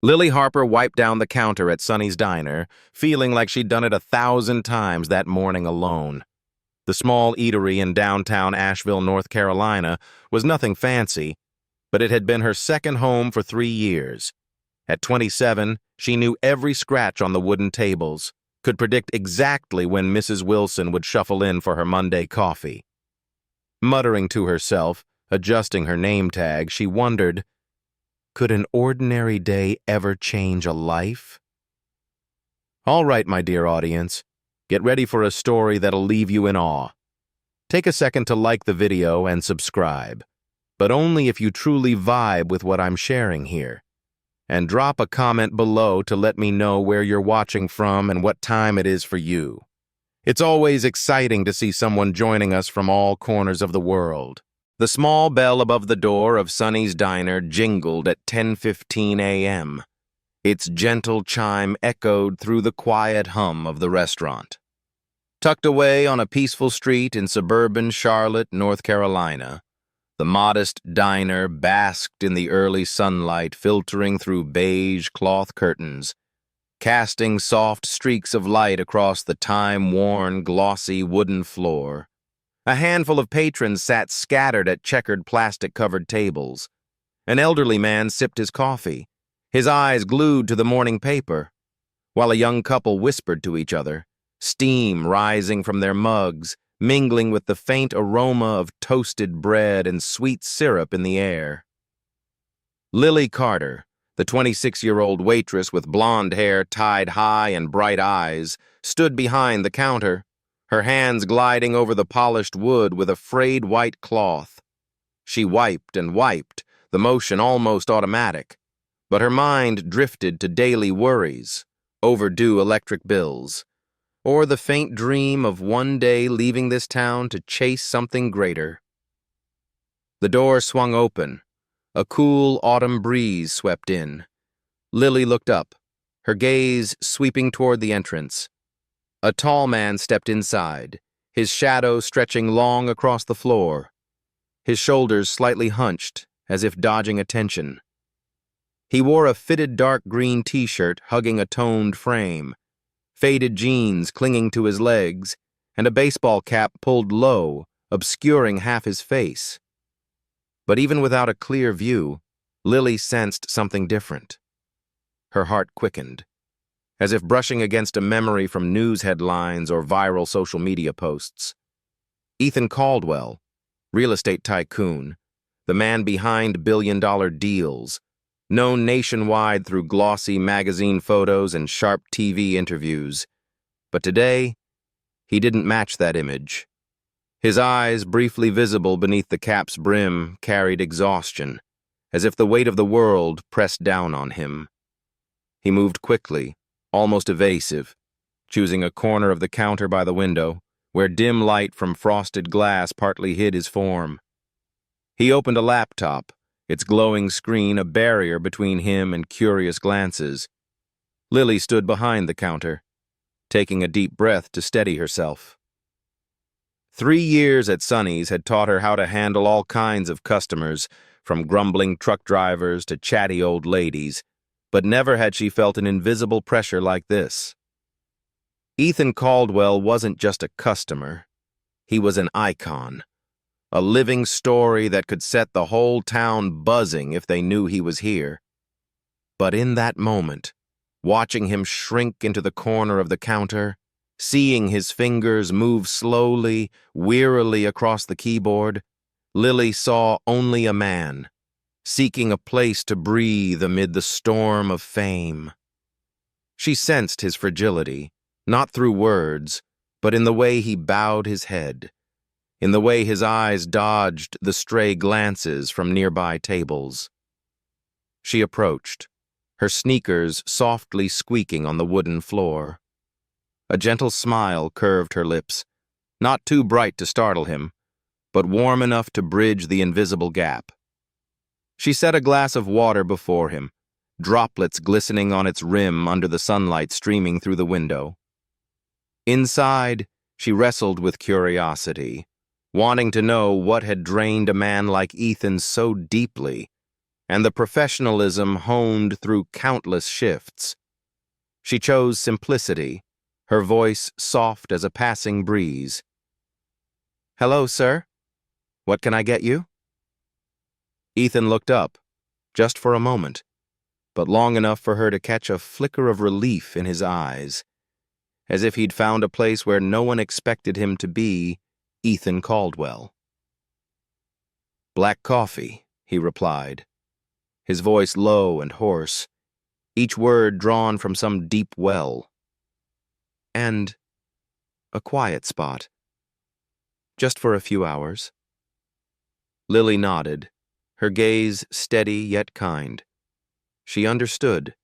Lily Harper wiped down the counter at Sonny's Diner, feeling like she'd done it 1,000 times that morning alone. The small eatery in downtown Asheville, North Carolina, was nothing fancy, but it had been her second home for 3 years. At 27, she knew every scratch on the wooden tables, could predict exactly when Mrs. Wilson would shuffle in for her Monday coffee. Muttering to herself, adjusting her name tag, she wondered, could an ordinary day ever change a life? All right, my dear audience, get ready for a story that'll leave you in awe. Take a second to like the video and subscribe, but only if you truly vibe with what I'm sharing here. And drop a comment below to let me know where you're watching from and what time it is for you. It's always exciting to see someone joining us from all corners of the world. The small bell above the door of Sonny's Diner jingled at 10:15 a.m. Its gentle chime echoed through the quiet hum of the restaurant. Tucked away on a peaceful street in suburban Charlotte, North Carolina, the modest diner basked in the early sunlight filtering through beige cloth curtains, casting soft streaks of light across the time-worn, glossy wooden floor. A handful of patrons sat scattered at checkered plastic-covered tables. An elderly man sipped his coffee, his eyes glued to the morning paper, while a young couple whispered to each other, steam rising from their mugs, mingling with the faint aroma of toasted bread and sweet syrup in the air. Lily Carter, the 26-year-old waitress with blonde hair tied high and bright eyes, stood behind the counter, her hands gliding over the polished wood with a frayed white cloth. She wiped and wiped, the motion almost automatic, but her mind drifted to daily worries, overdue electric bills, or the faint dream of one day leaving this town to chase something greater. The door swung open. A cool autumn breeze swept in. Lily looked up, her gaze sweeping toward the entrance. A tall man stepped inside, his shadow stretching long across the floor, his shoulders slightly hunched, as if dodging attention. He wore a fitted dark green t-shirt hugging a toned frame, faded jeans clinging to his legs, and a baseball cap pulled low, obscuring half his face. But even without a clear view, Lily sensed something different. Her heart quickened, as if brushing against a memory from news headlines or viral social media posts. Ethan Caldwell, real estate tycoon, the man behind billion-dollar deals, known nationwide through glossy magazine photos and sharp TV interviews. But today, he didn't match that image. His eyes, briefly visible beneath the cap's brim, carried exhaustion, as if the weight of the world pressed down on him. He moved quickly, almost evasive, choosing a corner of the counter by the window, where dim light from frosted glass partly hid his form. He opened a laptop, its glowing screen a barrier between him and curious glances. Lily stood behind the counter, taking a deep breath to steady herself. 3 years at Sonny's had taught her how to handle all kinds of customers, from grumbling truck drivers to chatty old ladies, but never had she felt an invisible pressure like this. Ethan Caldwell wasn't just a customer. He was an icon. A living story that could set the whole town buzzing if they knew he was here. But in that moment, watching him shrink into the corner of the counter, seeing his fingers move slowly, wearily across the keyboard, Lily saw only a man, seeking a place to breathe amid the storm of fame. She sensed his fragility, not through words, but in the way he bowed his head, in the way his eyes dodged the stray glances from nearby tables. She approached, her sneakers softly squeaking on the wooden floor. A gentle smile curved her lips, not too bright to startle him, but warm enough to bridge the invisible gap. She set a glass of water before him, droplets glistening on its rim under the sunlight streaming through the window. Inside, she wrestled with curiosity, wanting to know what had drained a man like Ethan so deeply, and the professionalism honed through countless shifts. She chose simplicity, her voice soft as a passing breeze. "Hello, sir. What can I get you?" Ethan looked up, just for a moment, but long enough for her to catch a flicker of relief in his eyes, as if he'd found a place where no one expected him to be, Ethan Caldwell. "Black coffee," he replied, his voice low and hoarse, each word drawn from some deep well. "And a quiet spot. Just for a few hours." Lily nodded, her gaze steady yet kind. She understood,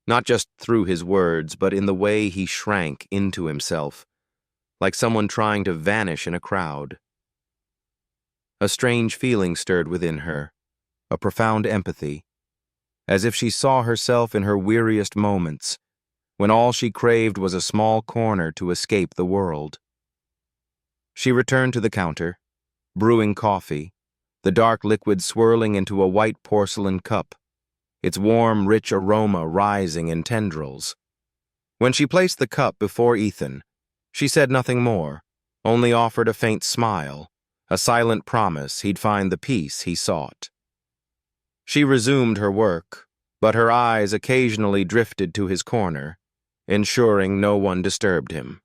not just through his words, but in the way he shrank into himself, like someone trying to vanish in a crowd. A strange feeling stirred within her, a profound empathy, as if she saw herself in her weariest moments, when all she craved was a small corner to escape the world. She returned to the counter, brewing coffee, the dark liquid swirling into a white porcelain cup, its warm, rich aroma rising in tendrils. When she placed the cup before Ethan, she said nothing more, only offered a faint smile, a silent promise he'd find the peace he sought. She resumed her work, but her eyes occasionally drifted to his corner, ensuring no one disturbed him.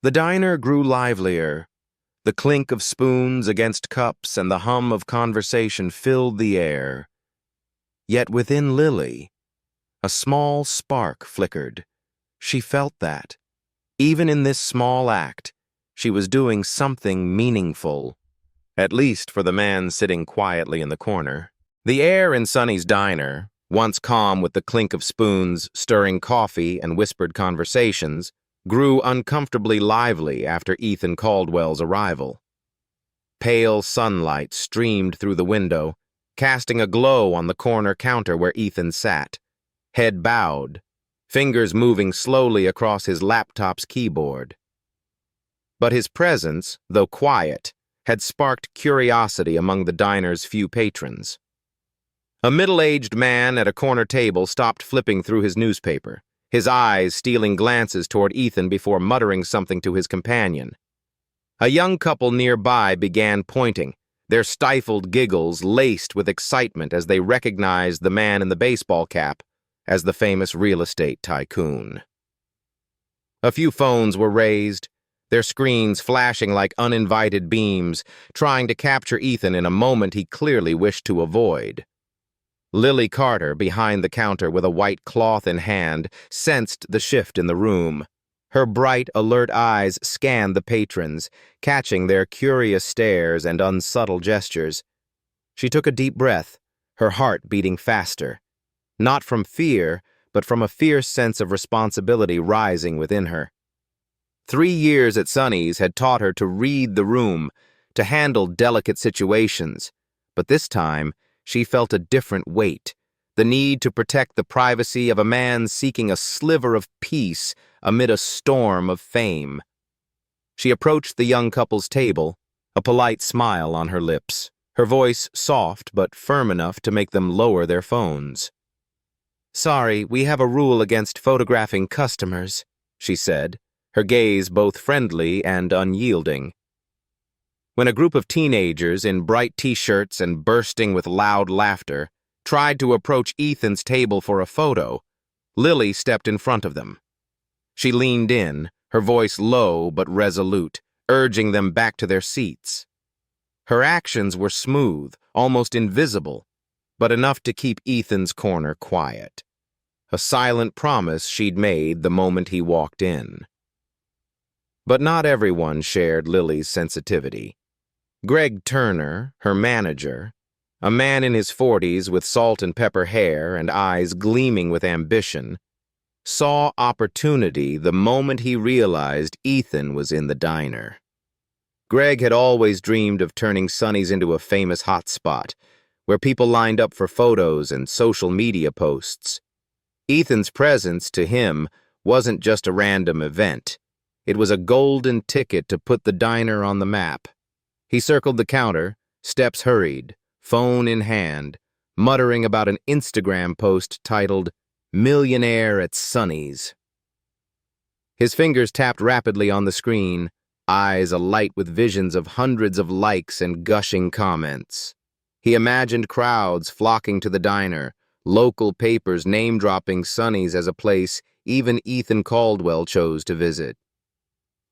The diner grew livelier. The clink of spoons against cups and the hum of conversation filled the air. Yet within Lily, a small spark flickered. She felt that, even in this small act, she was doing something meaningful, at least for the man sitting quietly in the corner. The air in Sonny's diner, once calm with the clink of spoons, stirring coffee, and whispered conversations, grew uncomfortably lively after Ethan Caldwell's arrival. Pale sunlight streamed through the window, casting a glow on the corner counter where Ethan sat, head bowed, fingers moving slowly across his laptop's keyboard. But his presence, though quiet, had sparked curiosity among the diner's few patrons. A middle-aged man at a corner table stopped flipping through his newspaper, his eyes stealing glances toward Ethan before muttering something to his companion. A young couple nearby began pointing, their stifled giggles laced with excitement as they recognized the man in the baseball cap as the famous real estate tycoon. A few phones were raised, their screens flashing like uninvited beams, trying to capture Ethan in a moment he clearly wished to avoid. Lily Carter, behind the counter with a white cloth in hand, sensed the shift in the room. Her bright, alert eyes scanned the patrons, catching their curious stares and unsubtle gestures. She took a deep breath, her heart beating faster. Not from fear, but from a fierce sense of responsibility rising within her. 3 years at Sonny's had taught her to read the room, to handle delicate situations, but this time she felt a different weight, the need to protect the privacy of a man seeking a sliver of peace amid a storm of fame. She approached the young couple's table, a polite smile on her lips, her voice soft but firm enough to make them lower their phones. "Sorry, we have a rule against photographing customers," she said, her gaze both friendly and unyielding. When a group of teenagers in bright t-shirts and bursting with loud laughter tried to approach Ethan's table for a photo, Lily stepped in front of them. She leaned in, her voice low but resolute, urging them back to their seats. Her actions were smooth, almost invisible, but enough to keep Ethan's corner quiet. A silent promise she'd made the moment he walked in. But not everyone shared Lily's sensitivity. Greg Turner, her manager, a man in his 40s with salt and pepper hair and eyes gleaming with ambition, saw opportunity the moment he realized Ethan was in the diner. Greg had always dreamed of turning Sonny's into a famous hotspot, where people lined up for photos and social media posts. Ethan's presence, to him, wasn't just a random event. It was a golden ticket to put the diner on the map. He circled the counter, steps hurried, phone in hand, muttering about an Instagram post titled "Millionaire at Sonny's." His fingers tapped rapidly on the screen, eyes alight with visions of hundreds of likes and gushing comments. He imagined crowds flocking to the diner, local papers name-dropping Sonny's as a place even Ethan Caldwell chose to visit.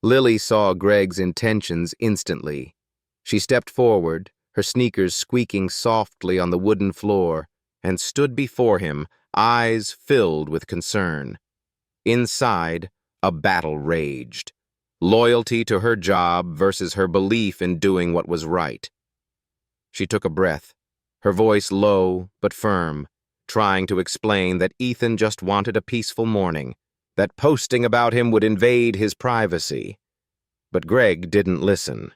Lily saw Greg's intentions instantly. She stepped forward, her sneakers squeaking softly on the wooden floor, and stood before him, eyes filled with concern. Inside, a battle raged. Loyalty to her job versus her belief in doing what was right. She took a breath, her voice low but firm, trying to explain that Ethan just wanted a peaceful morning, that posting about him would invade his privacy. But Greg didn't listen.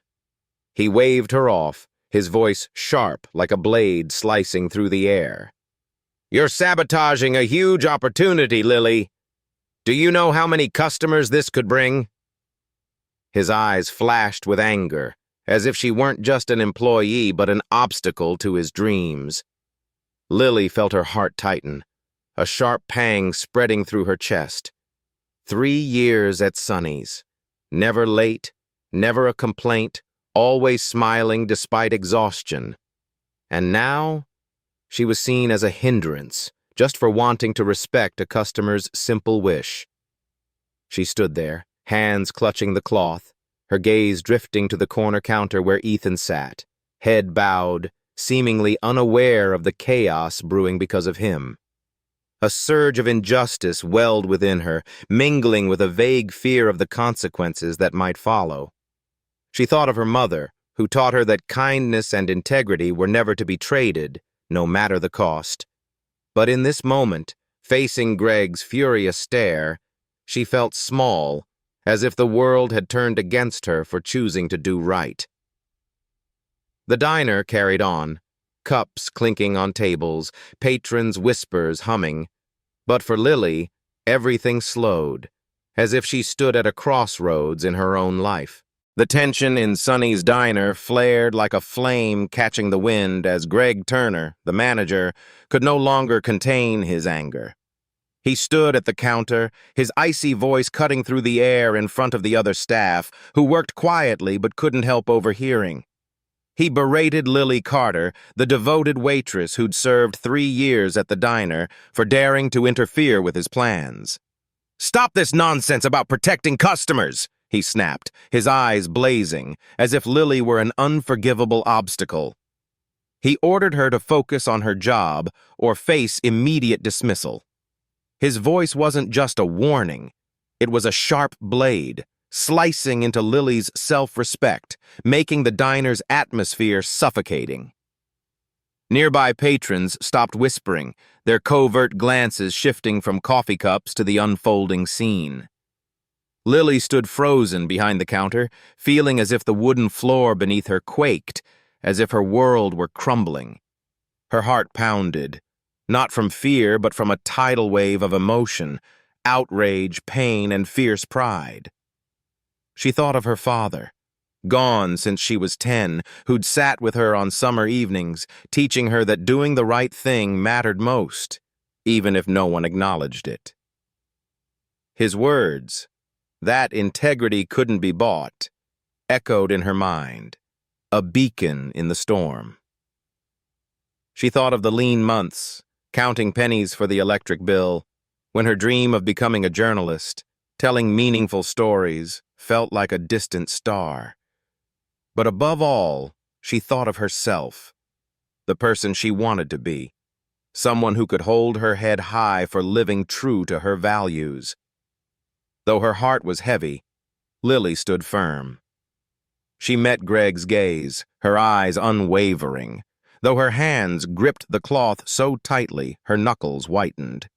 He waved her off, his voice sharp like a blade slicing through the air. "You're sabotaging a huge opportunity, Lily. Do you know how many customers this could bring?" His eyes flashed with anger, as if she weren't just an employee but an obstacle to his dreams. Lily felt her heart tighten, a sharp pang spreading through her chest. 3 years at Sonny's. Never late, never a complaint, always smiling despite exhaustion. And now, she was seen as a hindrance, just for wanting to respect a customer's simple wish. She stood there, hands clutching the cloth, her gaze drifting to the corner counter where Ethan sat, head bowed, seemingly unaware of the chaos brewing because of him. A surge of injustice welled within her, mingling with a vague fear of the consequences that might follow. She thought of her mother, who taught her that kindness and integrity were never to be traded, no matter the cost. But in this moment, facing Greg's furious stare, she felt small, as if the world had turned against her for choosing to do right. The diner carried on, cups clinking on tables, patrons' whispers humming. But for Lily, everything slowed, as if she stood at a crossroads in her own life. The tension in Sonny's diner flared like a flame catching the wind as Greg Turner, the manager, could no longer contain his anger. He stood at the counter, his icy voice cutting through the air in front of the other staff, who worked quietly but couldn't help overhearing. He berated Lily Carter, the devoted waitress who'd served 3 years at the diner, for daring to interfere with his plans. "Stop this nonsense about protecting customers!" he snapped, his eyes blazing, as if Lily were an unforgivable obstacle. He ordered her to focus on her job or face immediate dismissal. His voice wasn't just a warning, it was a sharp blade, slicing into Lily's self-respect, making the diner's atmosphere suffocating. Nearby patrons stopped whispering, their covert glances shifting from coffee cups to the unfolding scene. Lily stood frozen behind the counter, feeling as if the wooden floor beneath her quaked, as if her world were crumbling. Her heart pounded, not from fear but from a tidal wave of emotion, outrage, pain, and fierce pride. She thought of her father, gone since she was 10, who'd sat with her on summer evenings, teaching her that doing the right thing mattered most, even if no one acknowledged it. His words, "That integrity couldn't be bought," echoed in her mind, a beacon in the storm. She thought of the lean months, counting pennies for the electric bill, when her dream of becoming a journalist, telling meaningful stories, felt like a distant star. But above all, she thought of herself, the person she wanted to be, someone who could hold her head high for living true to her values. Though her heart was heavy, Lily stood firm. She met Greg's gaze, her eyes unwavering, though her hands gripped the cloth so tightly her knuckles whitened.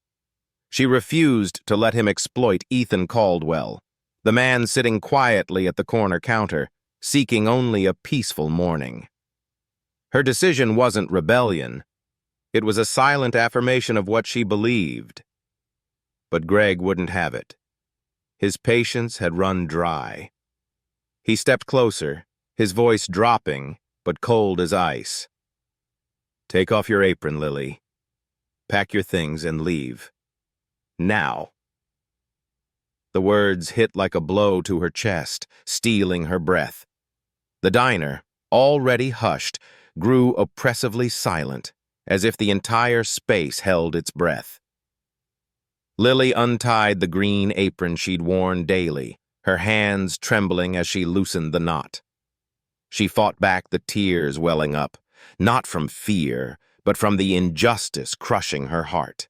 She refused to let him exploit Ethan Caldwell, the man sitting quietly at the corner counter, seeking only a peaceful morning. Her decision wasn't rebellion. It was a silent affirmation of what she believed. But Greg wouldn't have it. His patience had run dry. He stepped closer, his voice dropping, but cold as ice. Take off your apron, Lily. Pack your things and leave. Now. The words hit like a blow to her chest, stealing her breath. The diner, already hushed, grew oppressively silent, as if the entire space held its breath. Lily untied the green apron she'd worn daily, her hands trembling as she loosened the knot. She fought back the tears welling up, not from fear, but from the injustice crushing her heart.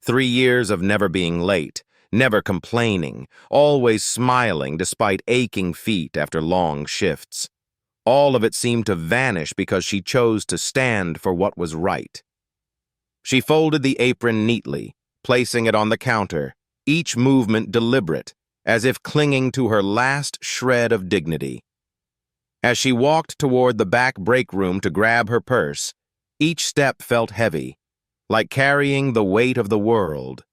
3 years of never being late, never complaining, always smiling despite aching feet after long shifts. All of it seemed to vanish because she chose to stand for what was right. She folded the apron neatly, placing it on the counter, each movement deliberate, as if clinging to her last shred of dignity. As she walked toward the back break room to grab her purse, each step felt heavy, like carrying the weight of the world.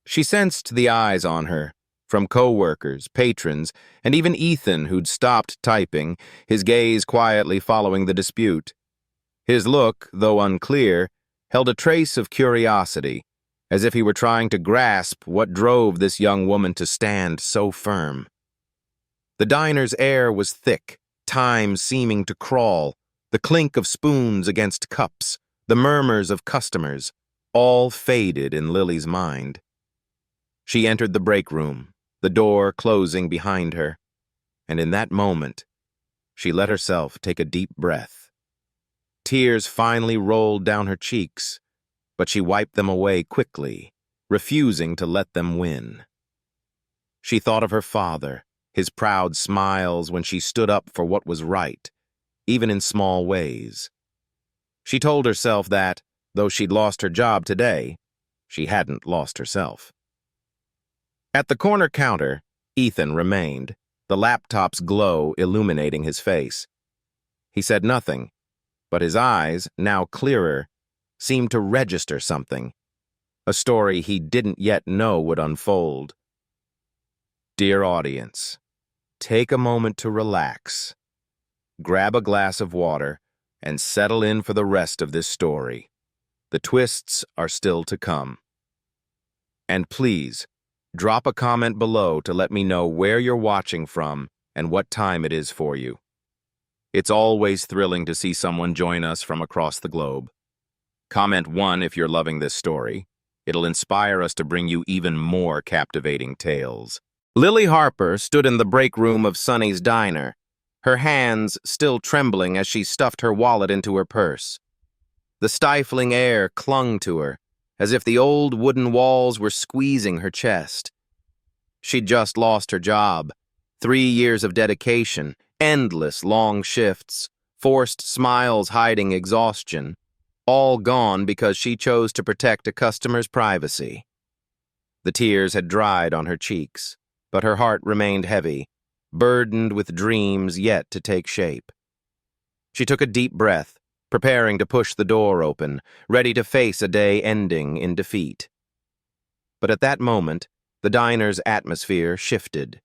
She sensed the eyes on her, from co-workers, patrons, and even Ethan, who'd stopped typing, his gaze quietly following the dispute. His look, though unclear, held a trace of curiosity, as if he were trying to grasp what drove this young woman to stand so firm. The diner's air was thick, time seeming to crawl, the clink of spoons against cups, the murmurs of customers, all faded in Lily's mind. She entered the break room, the door closing behind her, and in that moment, she let herself take a deep breath. Tears finally rolled down her cheeks, but she wiped them away quickly, refusing to let them win. She thought of her father, his proud smiles when she stood up for what was right, even in small ways. She told herself that, though she'd lost her job today, she hadn't lost herself. At the corner counter, Ethan remained, the laptop's glow illuminating his face. He said nothing, but his eyes, now clearer, seemed to register something, a story he didn't yet know would unfold. Dear audience, take a moment to relax, grab a glass of water, and settle in for the rest of this story. The twists are still to come. And please, drop a comment below to let me know where you're watching from and what time it is for you. It's always thrilling to see someone join us from across the globe. Comment 1 if you're loving this story. It'll inspire us to bring you even more captivating tales. Lily Harper stood in the break room of Sonny's diner, her hands still trembling as she stuffed her wallet into her purse. The stifling air clung to her, as if the old wooden walls were squeezing her chest. She'd just lost her job, 3 years of dedication, endless long shifts, forced smiles hiding exhaustion, all gone because she chose to protect a customer's privacy. The tears had dried on her cheeks, but her heart remained heavy, burdened with dreams yet to take shape. She took a deep breath, preparing to push the door open, ready to face a day ending in defeat. But at that moment, the diner's atmosphere shifted.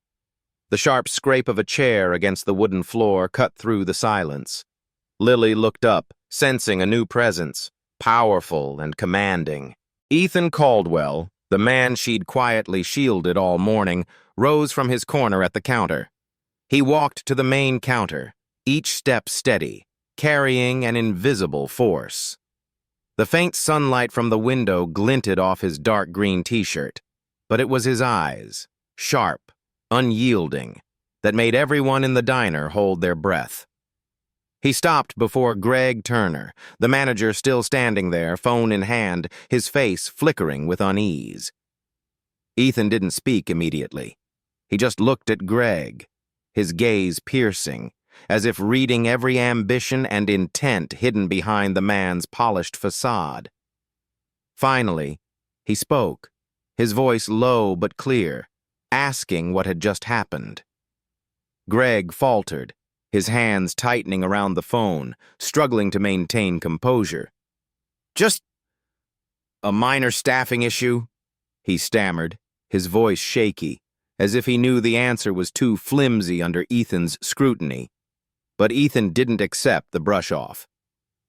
The sharp scrape of a chair against the wooden floor cut through the silence. Lily looked up, sensing a new presence, powerful and commanding. Ethan Caldwell, the man she'd quietly shielded all morning, rose from his corner at the counter. He walked to the main counter, each step steady, carrying an invisible force. The faint sunlight from the window glinted off his dark green t-shirt, but it was his eyes, sharp, unyielding, that made everyone in the diner hold their breath. He stopped before Greg Turner, the manager still standing there, phone in hand, his face flickering with unease. Ethan didn't speak immediately. He just looked at Greg, his gaze piercing, as if reading every ambition and intent hidden behind the man's polished facade. Finally, he spoke, his voice low but clear, asking what had just happened. Greg faltered, his hands tightening around the phone, struggling to maintain composure. "Just a minor staffing issue," he stammered, his voice shaky, as if he knew the answer was too flimsy under Ethan's scrutiny. But Ethan didn't accept the brush-off.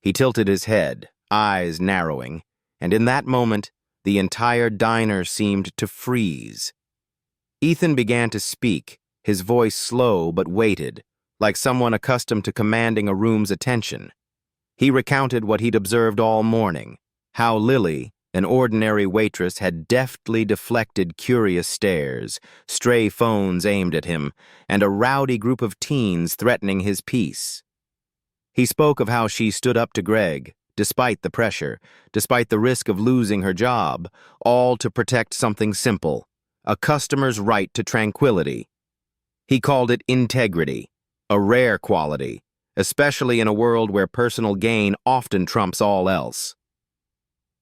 He tilted his head, eyes narrowing, and in that moment, the entire diner seemed to freeze. Ethan began to speak, his voice slow but weighted, like someone accustomed to commanding a room's attention. He recounted what he'd observed all morning, how Lily, an ordinary waitress, had deftly deflected curious stares, stray phones aimed at him, and a rowdy group of teens threatening his peace. He spoke of how she stood up to Greg, despite the pressure, despite the risk of losing her job, all to protect something simple, a customer's right to tranquility. He called it integrity, a rare quality, especially in a world where personal gain often trumps all else.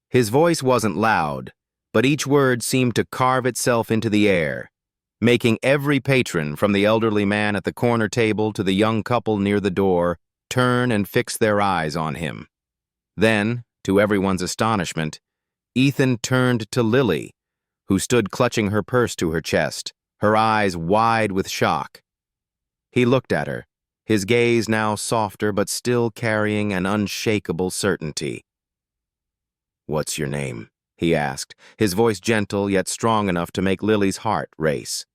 His voice wasn't loud, but each word seemed to carve itself into the air, making every patron, from the elderly man at the corner table to the young couple near the door, turn and fix their eyes on him. Then, to everyone's astonishment, Ethan turned to Lily, who stood clutching her purse to her chest, her eyes wide with shock. He looked at her, his gaze now softer but still carrying an unshakable certainty. "What's your name?" he asked, his voice gentle yet strong enough to make Lily's heart race.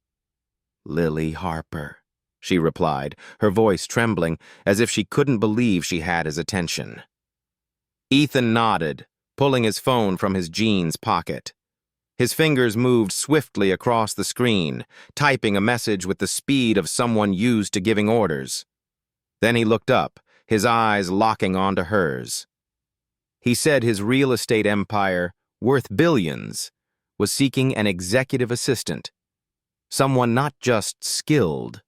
"Lily Harper," she replied, her voice trembling as if she couldn't believe she had his attention. Ethan nodded, pulling his phone from his jeans pocket. His fingers moved swiftly across the screen, typing a message with the speed of someone used to giving orders. Then he looked up, his eyes locking onto hers. He said his real estate empire, worth billions, was seeking an executive assistant, someone not just skilled,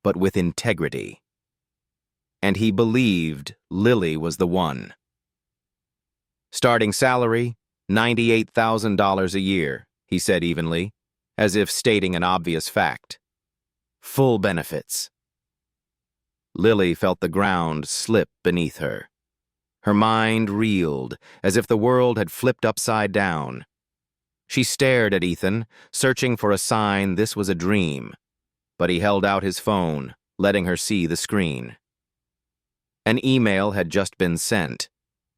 but with integrity. And he believed Lily was the one. Starting salary, $98,000 a year, he said evenly, as if stating an obvious fact. Full benefits. Lily felt the ground slip beneath her. Her mind reeled, as if the world had flipped upside down. She stared at Ethan, searching for a sign this was a dream, but he held out his phone, letting her see the screen. An email had just been sent,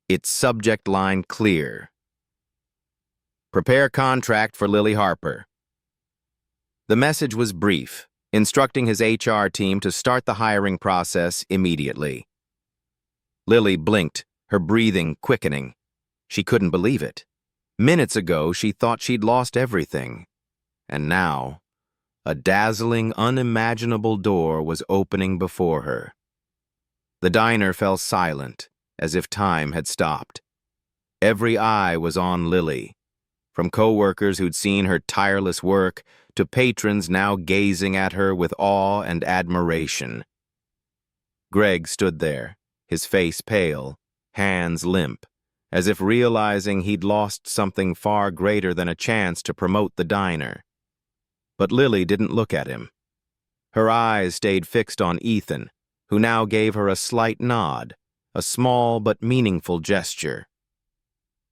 its subject line clear. "Prepare contract for Lily Harper." The message was brief, instructing his HR team to start the hiring process immediately. Lily blinked, her breathing quickening. She couldn't believe it. Minutes ago, she thought she'd lost everything. And now, a dazzling, unimaginable door was opening before her. The diner fell silent, as if time had stopped. Every eye was on Lily, from co-workers who'd seen her tireless work to patrons now gazing at her with awe and admiration. Greg stood there, his face pale, hands limp, as if realizing he'd lost something far greater than a chance to promote the diner. But Lily didn't look at him. Her eyes stayed fixed on Ethan, who now gave her a slight nod, a small but meaningful gesture.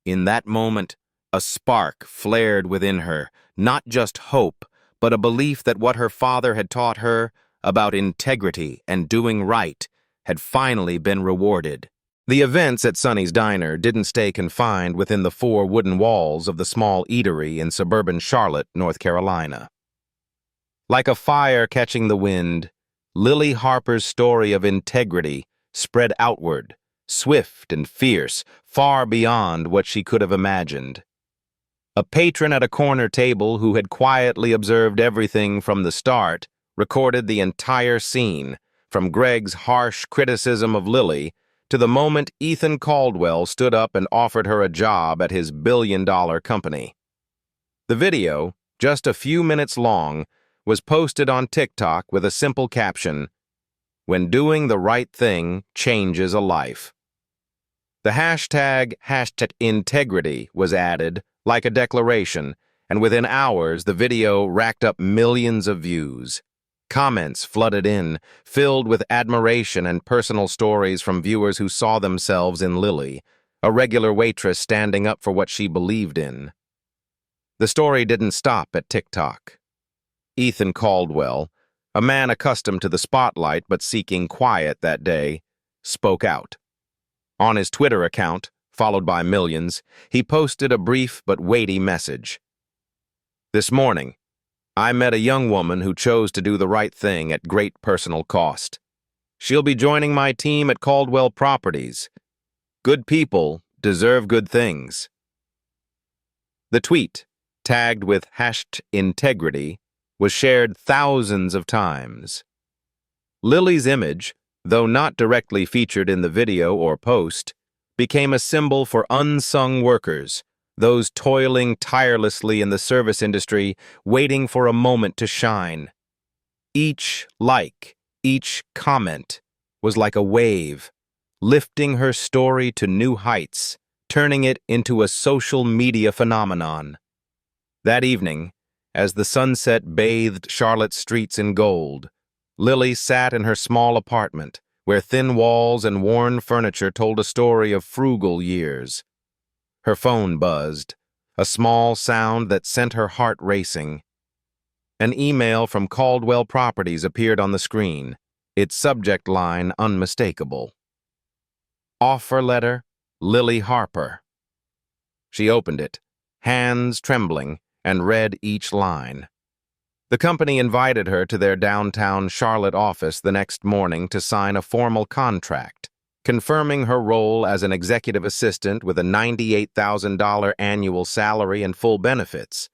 In that moment, a spark flared within her, not just hope, but a belief that what her father had taught her about integrity and doing right had finally been rewarded. The events at Sonny's Diner didn't stay confined within the four wooden walls of the small eatery in suburban Charlotte, North Carolina. Like a fire catching the wind, Lily Harper's story of integrity spread outward, swift and fierce, far beyond what she could have imagined. A patron at a corner table who had quietly observed everything from the start recorded the entire scene, from Greg's harsh criticism of Lily to the moment Ethan Caldwell stood up and offered her a job at his billion-dollar company. The video, just a few minutes long, was posted on TikTok with a simple caption, "When doing the right thing changes a life." The hashtag #integrity was added, like a declaration, and within hours the video racked up millions of views. Comments flooded in, filled with admiration and personal stories from viewers who saw themselves in Lily, a regular waitress standing up for what she believed in. The story didn't stop at TikTok. Ethan Caldwell, a man accustomed to the spotlight but seeking quiet that day, spoke out. On his Twitter account, followed by millions, he posted a brief but weighty message. This morning, I met a young woman who chose to do the right thing at great personal cost. She'll be joining my team at Caldwell Properties. Good people deserve good things. The tweet, tagged with #integrity, was shared thousands of times. Lily's image, though not directly featured in the video or post, became a symbol for unsung workers, those toiling tirelessly in the service industry, waiting for a moment to shine. Each like, each comment was like a wave, lifting her story to new heights, turning it into a social media phenomenon. That evening, as the sunset bathed Charlotte's streets in gold, Lily sat in her small apartment, where thin walls and worn furniture told a story of frugal years. Her phone buzzed, a small sound that sent her heart racing. An email from Caldwell Properties appeared on the screen, its subject line unmistakable. Offer letter, Lily Harper. She opened it, hands trembling, and read each line. The company invited her to their downtown Charlotte office the next morning to sign a formal contract, confirming her role as an executive assistant with a $98,000 annual salary and full benefits.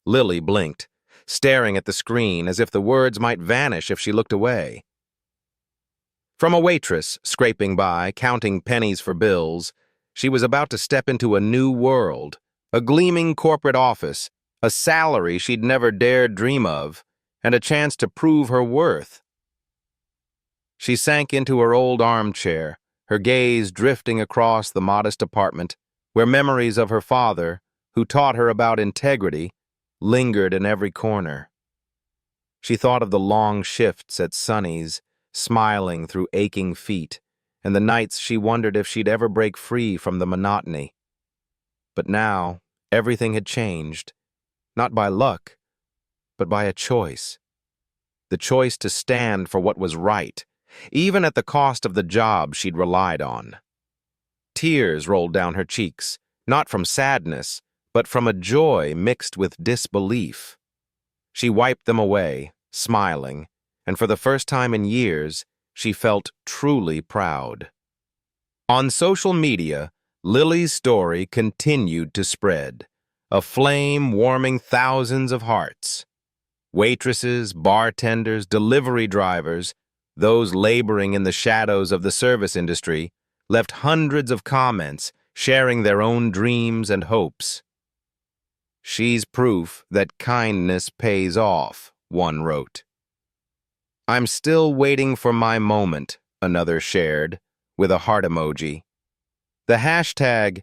Lily blinked, staring at the screen as if the words might vanish if she looked away. From a waitress scraping by, counting pennies for bills, she was about to step into a new world, a gleaming corporate office, a salary she'd never dared dream of, and a chance to prove her worth. She sank into her old armchair, her gaze drifting across the modest apartment, where memories of her father, who taught her about integrity, lingered in every corner. She thought of the long shifts at Sonny's, smiling through aching feet, and the nights she wondered if she'd ever break free from the monotony. But now, everything had changed. Not by luck, but by a choice. The choice to stand for what was right, even at the cost of the job she'd relied on. Tears rolled down her cheeks, not from sadness, but from a joy mixed with disbelief. She wiped them away, smiling, and for the first time in years, she felt truly proud. On social media, Lily's story continued to spread, a flame warming thousands of hearts. Waitresses, bartenders, delivery drivers, those laboring in the shadows of the service industry, left hundreds of comments sharing their own dreams and hopes. She's proof that kindness pays off, one wrote. I'm still waiting for my moment, another shared, with a heart emoji. The hashtag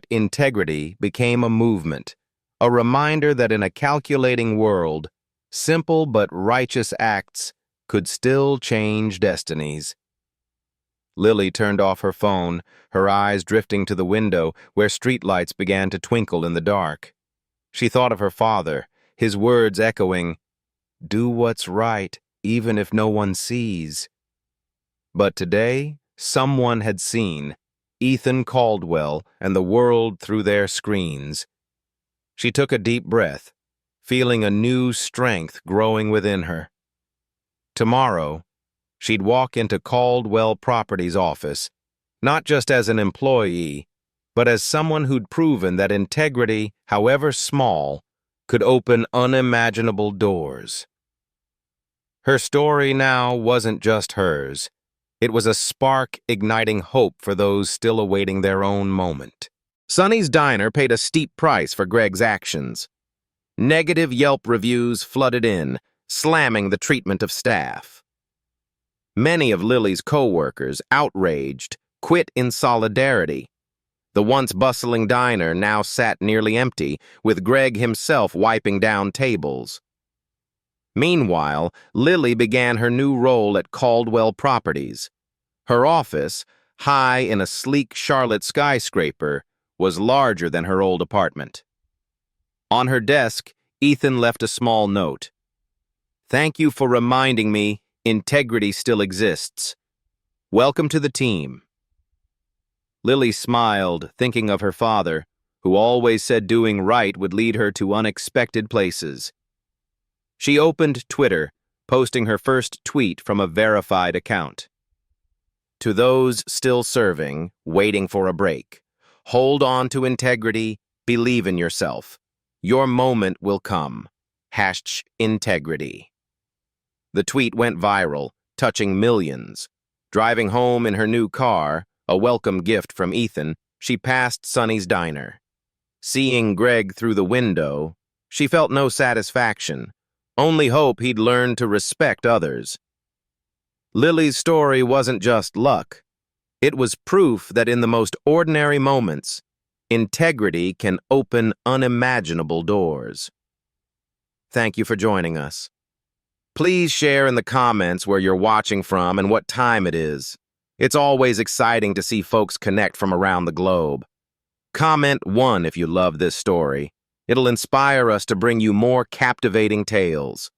#integrity became a movement, a reminder that in a calculating world, simple but righteous acts could still change destinies. Lily turned off her phone, her eyes drifting to the window where streetlights began to twinkle in the dark. She thought of her father, his words echoing, "Do what's right, even if no one sees." But today, someone had seen, Ethan Caldwell and the world through their screens. She took a deep breath, feeling a new strength growing within her. Tomorrow, she'd walk into Caldwell Properties' office, not just as an employee, but as someone who'd proven that integrity, however small, could open unimaginable doors. Her story now wasn't just hers. It was a spark igniting hope for those still awaiting their own moment. Sonny's Diner paid a steep price for Greg's actions. Negative Yelp reviews flooded in, slamming the treatment of staff. Many of Lily's co-workers, outraged, quit in solidarity. The once bustling diner now sat nearly empty, with Greg himself wiping down tables. Meanwhile, Lily began her new role at Caldwell Properties. Her office, high in a sleek Charlotte skyscraper, was larger than her old apartment. On her desk, Ethan left a small note. "Thank you for reminding me integrity still exists. Welcome to the team." Lily smiled, thinking of her father, who always said doing right would lead her to unexpected places. She opened Twitter, posting her first tweet from a verified account. To those still serving, waiting for a break, hold on to integrity, believe in yourself. Your moment will come. #integrity. The tweet went viral, touching millions. Driving home in her new car, a welcome gift from Ethan, she passed Sonny's diner. Seeing Greg through the window, she felt no satisfaction, only hope he'd learn to respect others. Lily's story wasn't just luck. It was proof that in the most ordinary moments, integrity can open unimaginable doors. Thank you for joining us. Please share in the comments where you're watching from and what time it is. It's always exciting to see folks connect from around the globe. Comment 1 if you love this story. It'll inspire us to bring you more captivating tales.